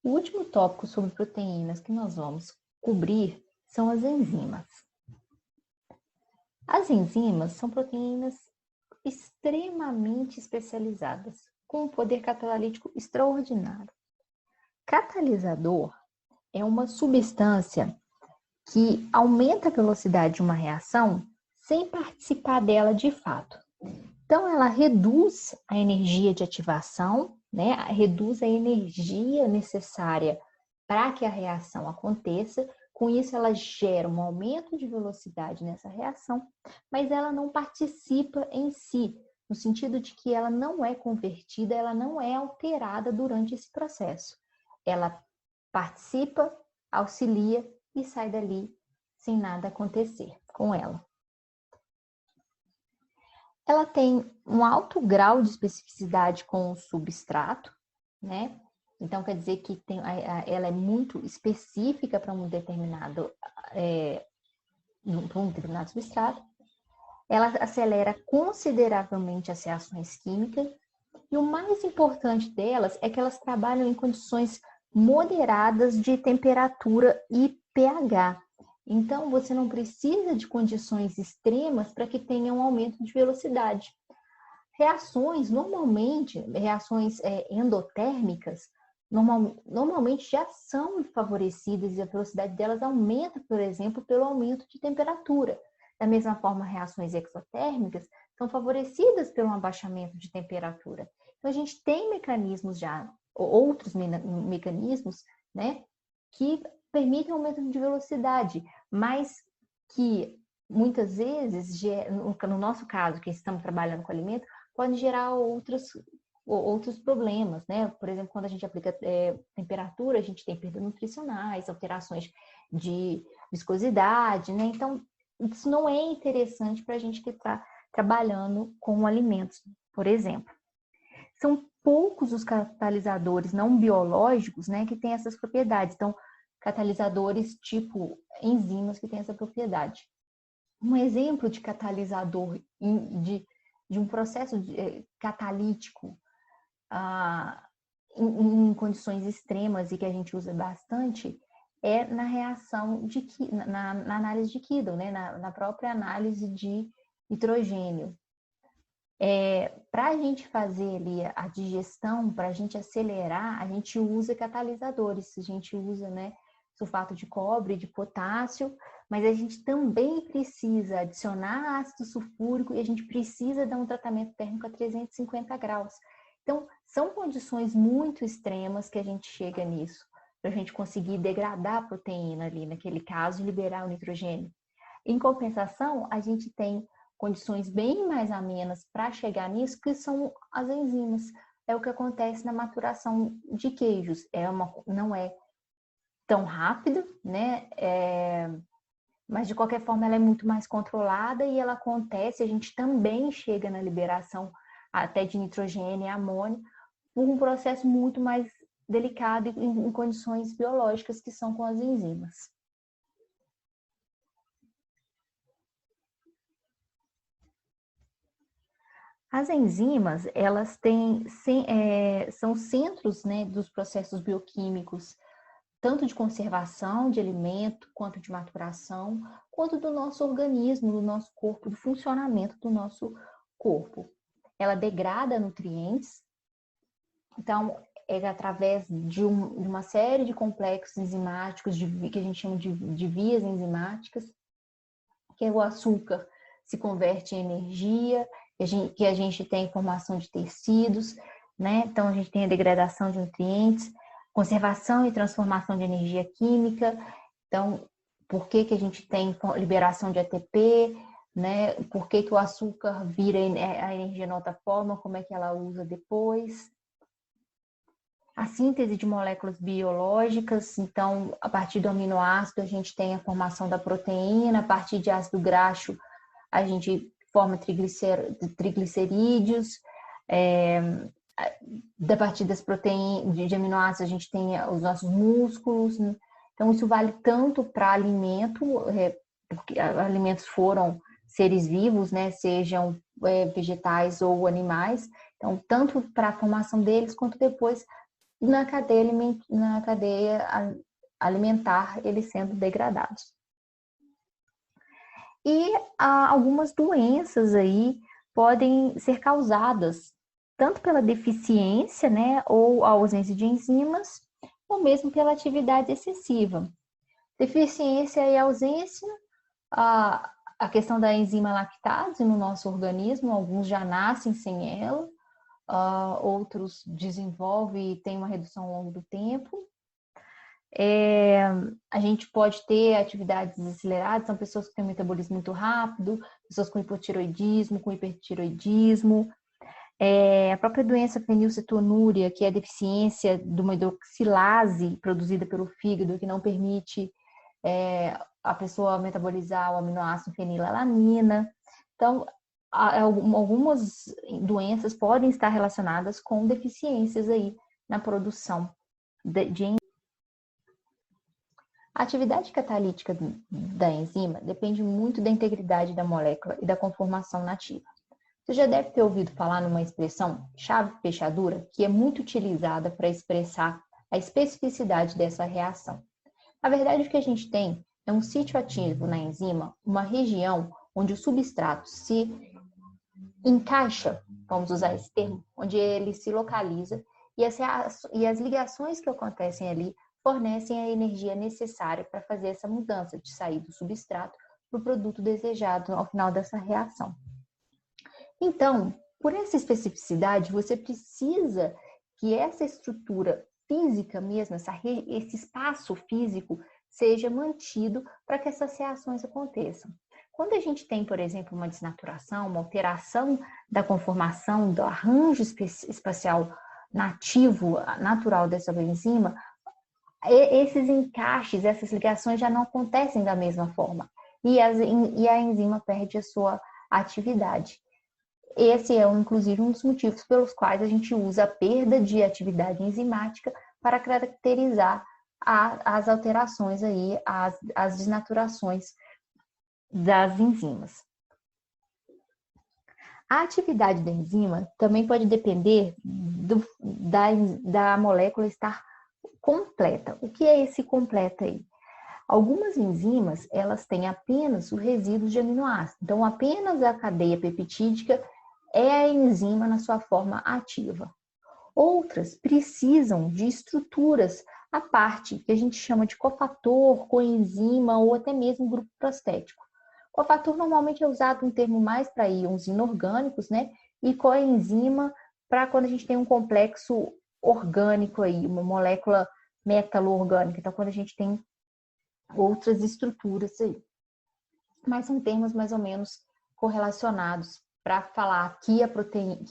O último tópico sobre proteínas que nós vamos cobrir são as enzimas. As enzimas são proteínas extremamente especializadas, com um poder catalítico extraordinário. Catalisador é uma substância que aumenta a velocidade de uma reação sem participar dela de fato. Então, ela reduz a energia de ativação, né? Reduz a energia necessária para que a reação aconteça. Com isso, ela gera um aumento de velocidade nessa reação, mas ela não participa em si, no sentido de que ela não é convertida, ela não é alterada durante esse processo. Ela participa, auxilia e sai dali sem nada acontecer com ela. Ela tem um alto grau de especificidade com o substrato, né? Então, quer dizer que ela é muito específica para um determinado substrato. Ela acelera consideravelmente as reações químicas. E o mais importante delas é que elas trabalham em condições moderadas de temperatura e pH. Então, você não precisa de condições extremas para que tenha um aumento de velocidade. Reações, normalmente, endotérmicas, normalmente já são favorecidas e a velocidade delas aumenta, por exemplo, pelo aumento de temperatura. Da mesma forma, reações exotérmicas são favorecidas pelo abaixamento de temperatura. Então, a gente tem mecanismos já, outros mecanismos, né, que permitem aumento de velocidade, mas que muitas vezes, no nosso caso, que estamos trabalhando com alimento, pode gerar outros problemas, né? Por exemplo, quando a gente aplica temperatura, a gente tem perdas nutricionais, alterações de viscosidade, né? Então, isso não é interessante para a gente que está trabalhando com alimentos, por exemplo. São poucos os catalisadores não biológicos, né, que têm essas propriedades. Então, catalisadores tipo enzimas que têm essa propriedade. Um exemplo de catalisador de um processo catalítico em condições extremas e que a gente usa bastante é na reação na análise de Kidal, né? na própria análise de nitrogênio. Para a gente fazer ali a digestão, para a gente acelerar, a gente usa catalisadores, a gente usa, né, sulfato de cobre, de potássio, mas a gente também precisa adicionar ácido sulfúrico e a gente precisa dar um tratamento térmico a 350 graus. Então, são condições muito extremas que a gente chega nisso, para a gente conseguir degradar a proteína ali, naquele caso, e liberar o nitrogênio. Em compensação, a gente tem condições bem mais amenas para chegar nisso, que são as enzimas. É o que acontece na maturação de queijos. Não é tão rápido, né? Mas de qualquer forma ela é muito mais controlada e ela acontece, a gente também chega na liberação até de nitrogênio e amônio por um processo muito mais delicado em condições biológicas que são com as enzimas. As enzimas, elas são centros, né, dos processos bioquímicos, tanto de conservação de alimento, quanto de maturação, quanto do nosso organismo, do nosso corpo, do funcionamento do nosso corpo. Ela degrada nutrientes, então é através de uma série de complexos enzimáticos, que a gente chama de vias enzimáticas, que o açúcar se converte em energia, que a gente tem formação de tecidos, né? Então a gente tem a degradação de nutrientes, conservação e transformação de energia química. Então, por que a gente tem liberação de ATP, né? Por que o açúcar vira a energia em outra forma, como é que ela usa depois. A síntese de moléculas biológicas, então, a partir do aminoácido, a gente tem a formação da proteína, a partir de ácido graxo, a gente forma triglicerídeos, da partir das proteínas de aminoácidos, a gente tem os nossos músculos. Então, isso vale tanto para alimento, porque alimentos foram seres vivos, né, sejam vegetais ou animais. Então, tanto para a formação deles, quanto depois na cadeia alimentar, eles sendo degradados. E algumas doenças aí podem ser causadas tanto pela deficiência, né, ou a ausência de enzimas, ou mesmo pela atividade excessiva. Deficiência e ausência, a questão da enzima lactase no nosso organismo, alguns já nascem sem ela, outros desenvolvem e têm uma redução ao longo do tempo. A gente pode ter atividades aceleradas, são pessoas que têm um metabolismo muito rápido, pessoas com hipotiroidismo, com hipertiroidismo. A própria doença fenilcetonúria, que é a deficiência de uma hidroxilase produzida pelo fígado, que não permite a pessoa metabolizar o aminoácido fenilalanina. Então, algumas doenças podem estar relacionadas com deficiências aí na produção de A atividade catalítica da enzima depende muito da integridade da molécula e da conformação nativa. Você já deve ter ouvido falar numa expressão chave-fechadura, que é muito utilizada para expressar a especificidade dessa reação. Na verdade, o que a gente tem é um sítio ativo na enzima, uma região onde o substrato se encaixa, vamos usar esse termo, onde ele se localiza e as ligações que acontecem ali fornecem a energia necessária para fazer essa mudança de sair do substrato para o produto desejado ao final dessa reação. Então, por essa especificidade, você precisa que essa estrutura física mesmo, esse espaço físico, seja mantido para que essas reações aconteçam. Quando a gente tem, por exemplo, uma desnaturação, uma alteração da conformação, do arranjo espacial natural dessa enzima, esses encaixes, essas ligações já não acontecem da mesma forma e a enzima perde a sua atividade. Esse é, inclusive, um dos motivos pelos quais a gente usa a perda de atividade enzimática para caracterizar as alterações aí, as desnaturações das enzimas. A atividade da enzima também pode depender da molécula estar completa. O que é esse completa aí? Algumas enzimas, elas têm apenas os resíduos de aminoácidos. Então, apenas a cadeia peptídica é a enzima na sua forma ativa. Outras precisam de estruturas à parte, que a gente chama de cofator, coenzima ou até mesmo grupo prostético. Cofator normalmente é usado um termo mais para íons inorgânicos, né? E coenzima para quando a gente tem um complexo orgânico aí, uma molécula metalo-orgânica. Então, quando a gente tem outras estruturas aí. Mas são termos mais ou menos correlacionados para falar que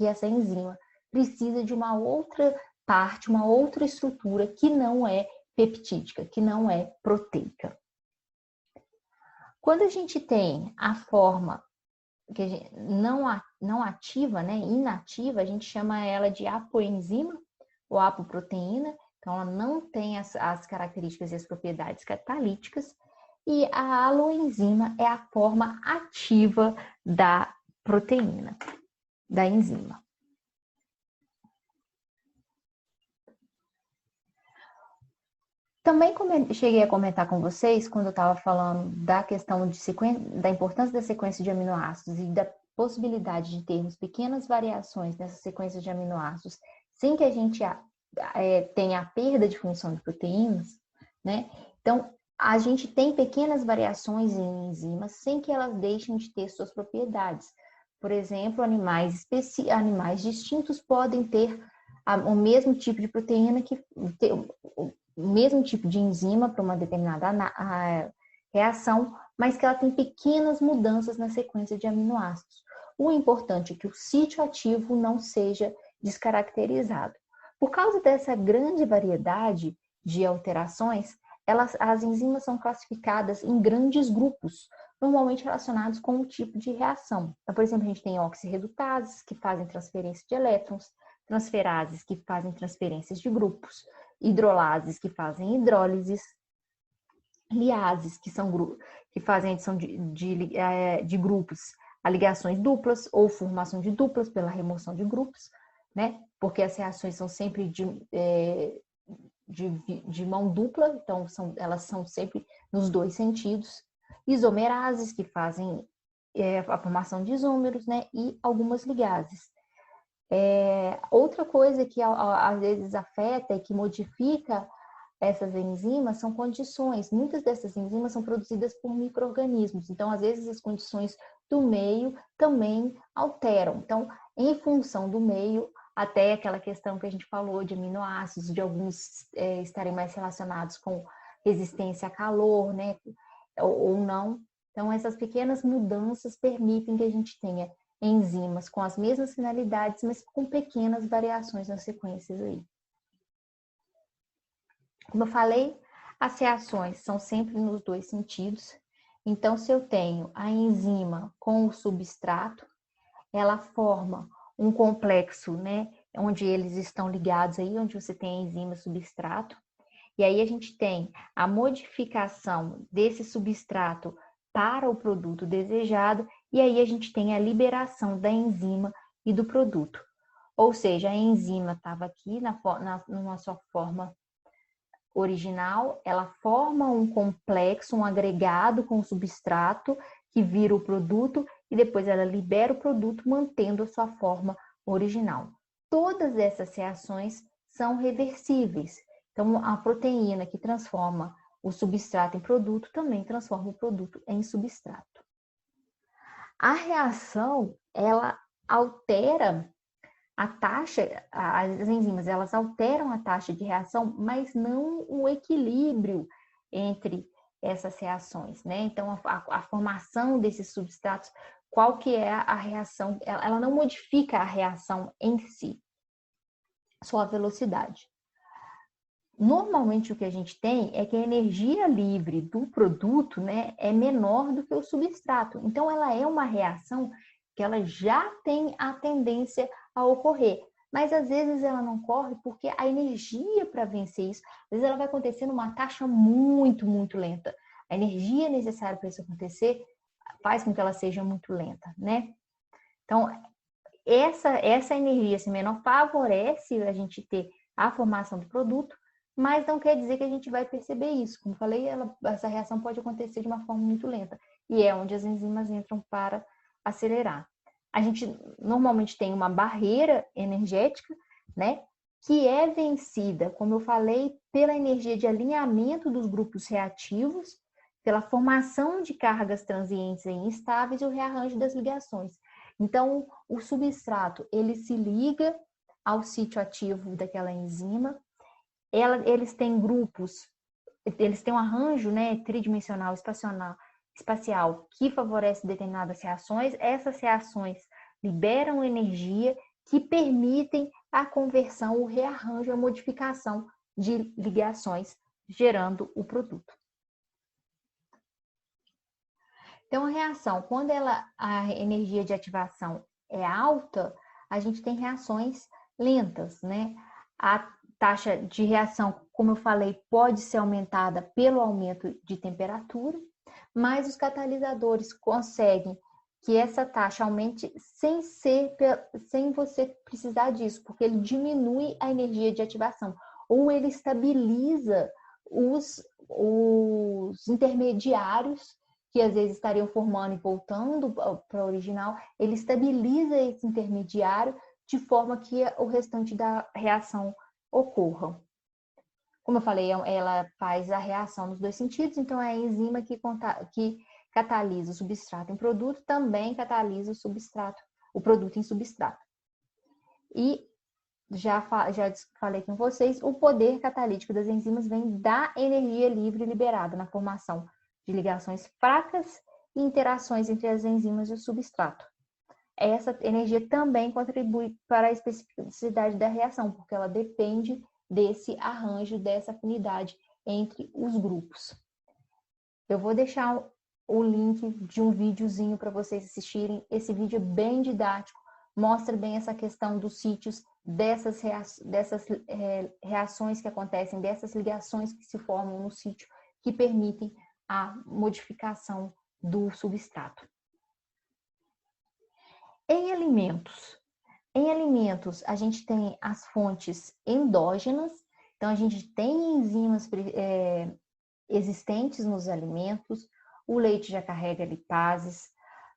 essa enzima precisa de uma outra parte, uma outra estrutura que não é peptídica, que não é proteica. Quando a gente tem a forma que não ativa, né, inativa, a gente chama ela de apoenzima ou apoproteína. Então, ela não tem as características e as propriedades catalíticas. E a aloenzima é a forma ativa da proteína, da enzima. Também cheguei a comentar com vocês, quando eu estava falando da questão da importância da sequência de aminoácidos e da possibilidade de termos pequenas variações nessa sequência de aminoácidos, sem que a gente tenha a perda de função de proteínas, né? Então, a gente tem pequenas variações em enzimas sem que elas deixem de ter suas propriedades. Por exemplo, animais distintos podem ter o mesmo tipo de proteína, o mesmo tipo de enzima para uma determinada reação, mas que ela tem pequenas mudanças na sequência de aminoácidos. O importante é que o sítio ativo não seja descaracterizado. Por causa dessa grande variedade de alterações, as enzimas são classificadas em grandes grupos, normalmente relacionados com o tipo de reação. Então, por exemplo, a gente tem oxirredutases, que fazem transferência de elétrons, transferases, que fazem transferências de grupos, hidrolases, que fazem hidrólises, liases, que fazem adição de grupos a ligações duplas ou formação de duplas pela remoção de grupos, né? Porque as reações são sempre de mão dupla, então elas são sempre nos dois sentidos. Isomerases, que fazem a formação de isômeros, né? E algumas ligases. Outra coisa que às vezes afeta e que modifica essas enzimas são condições. Muitas dessas enzimas são produzidas por micro-organismos, então às vezes as condições do meio também alteram. Então, em função do meio, até aquela questão que a gente falou de aminoácidos, de alguns estarem mais relacionados com resistência a calor, né, ou não. Então, essas pequenas mudanças permitem que a gente tenha enzimas com as mesmas finalidades, mas com pequenas variações nas sequências aí. Como eu falei, as reações são sempre nos dois sentidos. Então, se eu tenho a enzima com o substrato, ela forma um complexo, né, onde eles estão ligados aí, onde você tem a enzima e substrato. E aí a gente tem a modificação desse substrato para o produto desejado, e aí a gente tem a liberação da enzima e do produto. Ou seja, a enzima estava aqui numa sua forma original, ela forma um complexo, um agregado com o substrato que vira o produto e depois ela libera o produto mantendo a sua forma original. Todas essas reações são reversíveis. Então, a proteína que transforma o substrato em produto também transforma o produto em substrato. A reação, ela altera a taxa, as enzimas, elas alteram a taxa de reação, mas não o equilíbrio entre essas reações, né? Então, a formação desses substratos, qual que é a reação? Ela não modifica a reação em si, só a velocidade. Normalmente, o que a gente tem é que a energia livre do produto, né, é menor do que o substrato. Então, ela é uma reação que ela já tem a tendência a ocorrer. Mas, às vezes, ela não ocorre porque a energia para vencer isso, às vezes, ela vai acontecer numa taxa muito, muito lenta. A energia necessária para isso acontecer faz com que ela seja muito lenta, né? Então, essa energia assim, menor favorece a gente ter a formação do produto, mas não quer dizer que a gente vai perceber isso. Como falei, essa reação pode acontecer de uma forma muito lenta, e é onde as enzimas entram para acelerar. A gente normalmente tem uma barreira energética, né, que é vencida, como eu falei, pela energia de alinhamento dos grupos reativos, pela formação de cargas transientes e instáveis e o rearranjo das ligações. Então, o substrato, ele se liga ao sítio ativo daquela enzima, eles têm grupos, eles têm um arranjo, né, tridimensional, espacial, que favorece determinadas reações. Essas reações liberam energia que permitem a conversão, o rearranjo, a modificação de ligações, gerando o produto. Então, a reação, quando a energia de ativação é alta, a gente tem reações lentas, né? A taxa de reação, como eu falei, pode ser aumentada pelo aumento de temperatura, mas os catalisadores conseguem que essa taxa aumente sem você precisar disso, porque ele diminui a energia de ativação, ou ele estabiliza os intermediários que às vezes estariam formando e voltando para o original, ele estabiliza esse intermediário de forma que o restante da reação ocorra. Como eu falei, ela faz a reação nos dois sentidos, então é a enzima que catalisa o substrato em produto, também catalisa o produto em substrato. E já falei com vocês, o poder catalítico das enzimas vem da energia livre liberada na formação de ligações fracas e interações entre as enzimas e o substrato. Essa energia também contribui para a especificidade da reação, porque ela depende desse arranjo, dessa afinidade entre os grupos. Eu vou deixar o link de um videozinho para vocês assistirem. Esse vídeo é bem didático, mostra bem essa questão dos sítios, dessas reações que acontecem, dessas ligações que se formam no sítio, que permitem a modificação do substrato. Em alimentos, Em alimentos, a gente tem as fontes endógenas, então a gente tem enzimas existentes nos alimentos, o leite já carrega lipases,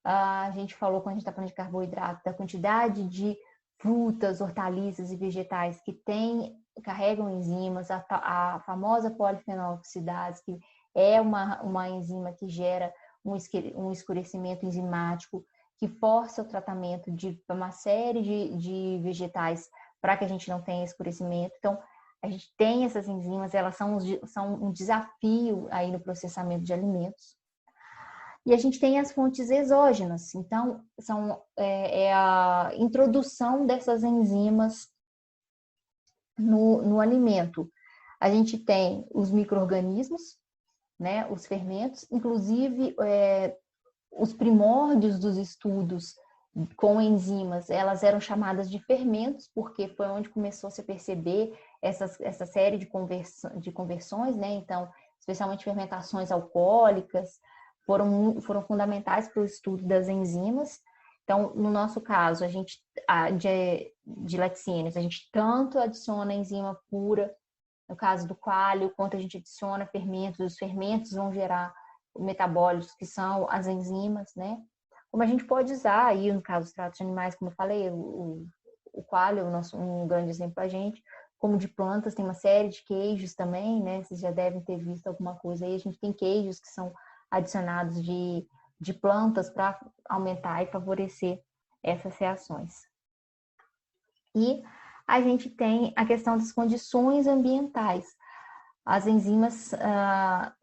a gente falou, quando a gente está falando de carboidrato, da quantidade de frutas, hortaliças e vegetais que carregam enzimas, a famosa polifenol-oxidase, que é uma enzima que gera um escurecimento enzimático, que força o tratamento de uma série de vegetais para que a gente não tenha escurecimento. Então, a gente tem essas enzimas, elas são um desafio aí no processamento de alimentos. E a gente tem as fontes exógenas, então, é a introdução dessas enzimas no alimento. A gente tem os micro-organismos, né, os fermentos, inclusive os primórdios dos estudos com enzimas, elas eram chamadas de fermentos, porque foi onde começou a se perceber essa série de conversões, né? Então, especialmente fermentações alcoólicas, foram fundamentais para o estudo das enzimas. Então, no nosso caso, de laticínios, a gente tanto adiciona enzima pura, no caso do coalho, quanto a gente adiciona fermentos, os fermentos vão gerar metabólitos, que são as enzimas, né? Como a gente pode usar aí, no caso dos tratos de animais, como eu falei, o coalho é um grande exemplo para a gente, como de plantas, tem uma série de queijos também, né? Vocês já devem ter visto alguma coisa aí. A gente tem queijos que são adicionados de plantas para aumentar e favorecer essas reações. E a gente tem a questão das condições ambientais. As enzimas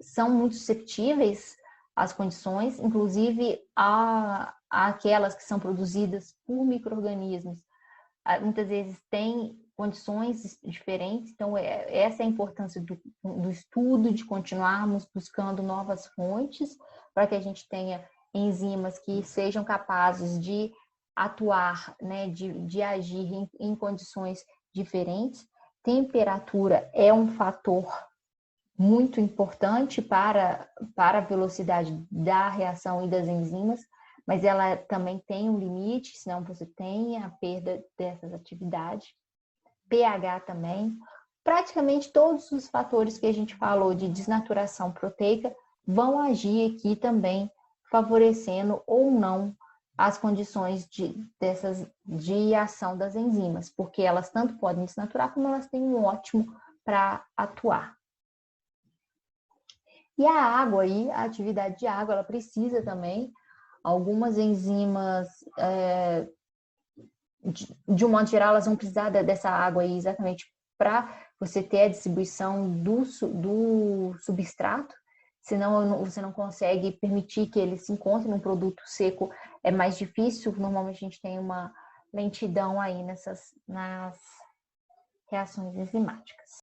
são muito susceptíveis às condições, inclusive aquelas que são produzidas por micro-organismos. Muitas vezes têm condições diferentes, então essa é a importância do estudo, de continuarmos buscando novas fontes, para que a gente tenha enzimas que sejam capazes de atuar, né, de agir em condições diferentes. Temperatura é um fator muito importante para a velocidade da reação e das enzimas, mas ela também tem um limite, senão você tem a perda dessas atividades. pH também. Praticamente todos os fatores que a gente falou de desnaturação proteica vão agir aqui também, favorecendo ou não as condições de ação das enzimas, porque elas tanto podem desnaturar como elas têm um ótimo para atuar. E a água aí, a atividade de água, ela precisa também, algumas enzimas, de um modo geral, elas vão precisar dessa água aí exatamente para você ter a distribuição do substrato, senão você não consegue permitir que ele se encontre num produto seco, é mais difícil, normalmente a gente tem uma lentidão aí nas reações enzimáticas.